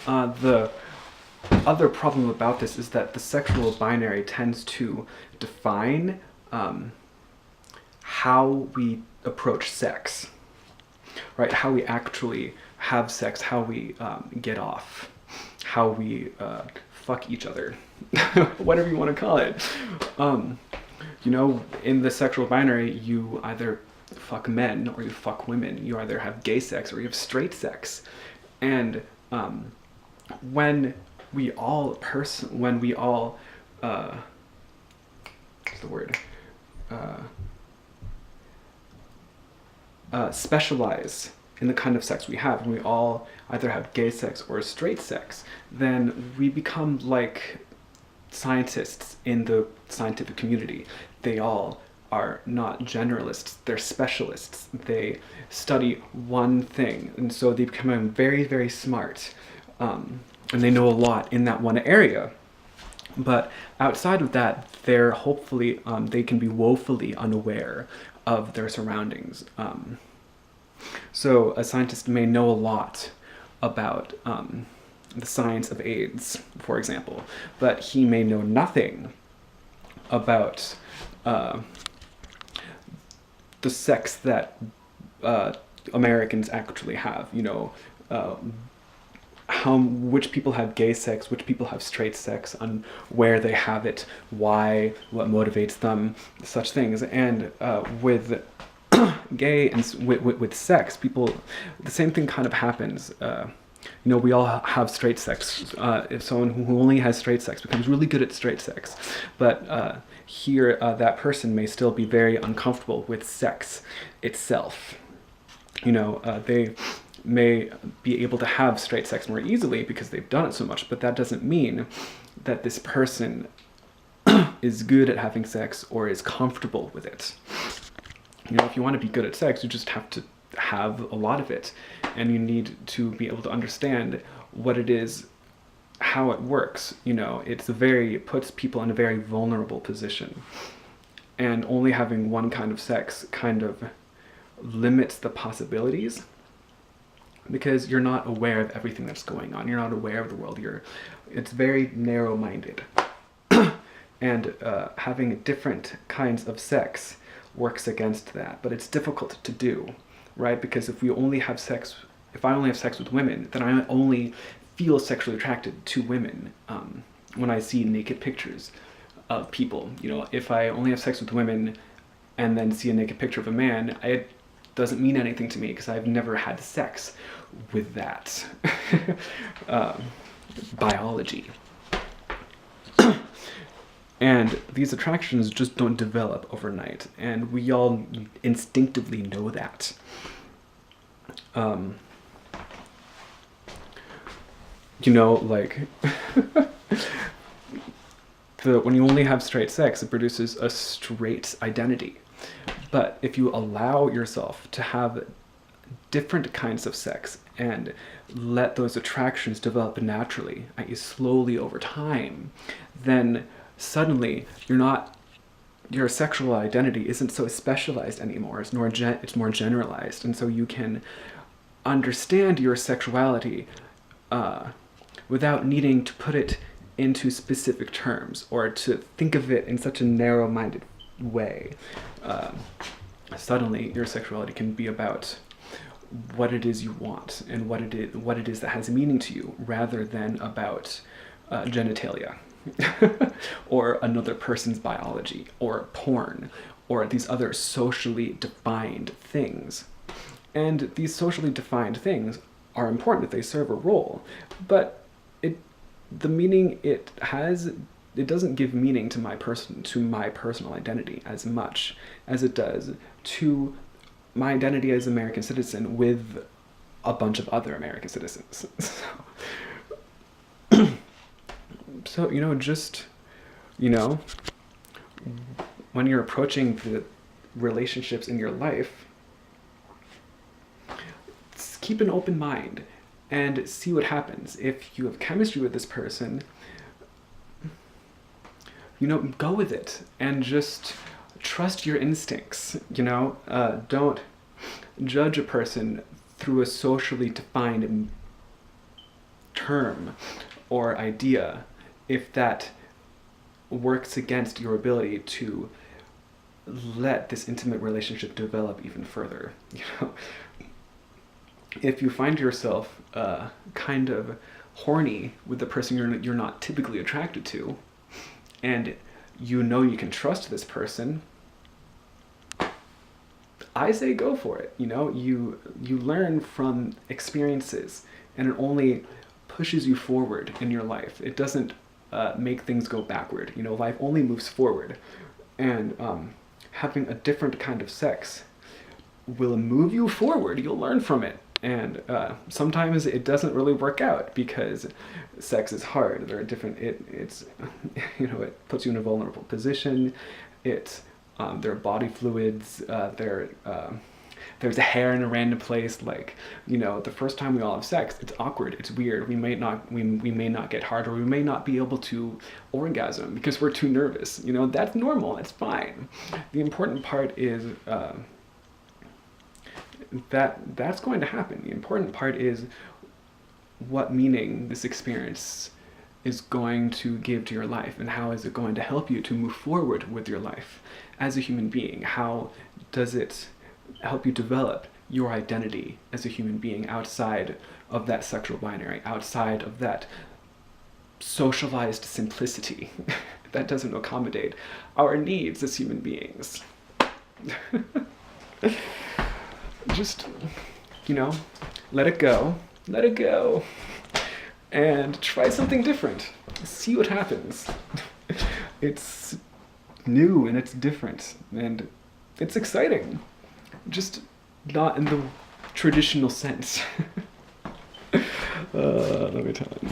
The other problem about this is that the sexual binary tends to define how we approach sex, right? How we actually have sex, how we get off, how we fuck each other, whatever you want to call it. You know, in the sexual binary, you either fuck men or you fuck women. You either have gay sex or you have straight sex. And when we all what's the word? Specialize in the kind of sex we have, and we all either have gay sex or straight sex, then we become like scientists in the scientific community. They all are not generalists, they're specialists. They study one thing, and so they become very, very smart, and they know a lot in that one area. But outside of that, they're hopefully, they can be woefully unaware of their surroundings. So a scientist may know a lot about the science of AIDS, for example, but he may know nothing about the sex that Americans actually have. You know, which people have gay sex, which people have straight sex, on where they have it, why, what motivates them, such things. And with gay and with sex, people, the same thing kind of happens. You know, we all have straight sex. If someone who only has straight sex becomes really good at straight sex, but here that person may still be very uncomfortable with sex itself. You know, they may be able to have straight sex more easily because they've done it so much, but that doesn't mean that this person is good at having sex or is comfortable with it. You know, if you want to be good at sex, you just have to have a lot of it, and you need to be able to understand what it is, how it works. You know, it puts people in a very vulnerable position, and only having one kind of sex kind of limits the possibilities, because you're not aware of everything that's going on. You're not aware of the world. It's very narrow-minded. And having different kinds of sex works against that, but it's difficult to do, right? Because if I only have sex with women, then I only feel sexually attracted to women when I see naked pictures of people. You know, if I only have sex with women and then see a naked picture of a man, it doesn't mean anything to me because I've never had sex with that biology. And these attractions just don't develop overnight, and we all instinctively know that. You know, like, when you only have straight sex, it produces a straight identity. But if you allow yourself to have different kinds of sex and let those attractions develop naturally, i.e. slowly over time, then suddenly your sexual identity isn't so specialized anymore. It's more generalized, and so you can understand your sexuality without needing to put it into specific terms or to think of it in such a narrow-minded way. Suddenly, your sexuality can be about what it is you want and what it is that has meaning to you, rather than about genitalia. Or another person's biology, or porn, or these other socially defined things. And these socially defined things are important, they serve a role, but the meaning it has, it doesn't give meaning to my personal identity as much as it does to my identity as an American citizen with a bunch of other American citizens. So, you know, just, you know, when you're approaching the relationships in your life, keep an open mind and see what happens. If you have chemistry with this person, you know, go with it and just trust your instincts, you know? Don't judge a person through a socially defined term or idea if that works against your ability to let this intimate relationship develop even further. You know, if you find yourself kind of horny with the person you're not typically attracted to, and you know you can trust this person, I say go for it. You know, you learn from experiences, and it only pushes you forward in your life. It doesn't make things go backward. You know, life only moves forward, and having a different kind of sex will move you forward. You'll learn from it. And sometimes it doesn't really work out because sex is hard. There are different. It's you know, it puts you in a vulnerable position. There are body fluids. There's a hair in a random place. Like, you know, the first time we all have sex, it's awkward. It's weird. We may not get hard, or we may not be able to orgasm because we're too nervous. You know, that's normal. That's fine. The important part is. That's going to happen. The important part is what meaning this experience is going to give to your life, and how is it going to help you to move forward with your life as a human being. How does it help you develop your identity as a human being outside of that sexual binary, outside of that socialized simplicity that doesn't accommodate our needs as human beings. Just, you know, let it go, and try something different. See what happens. It's new and it's different and it's exciting, just not in the traditional sense. Let me tell you.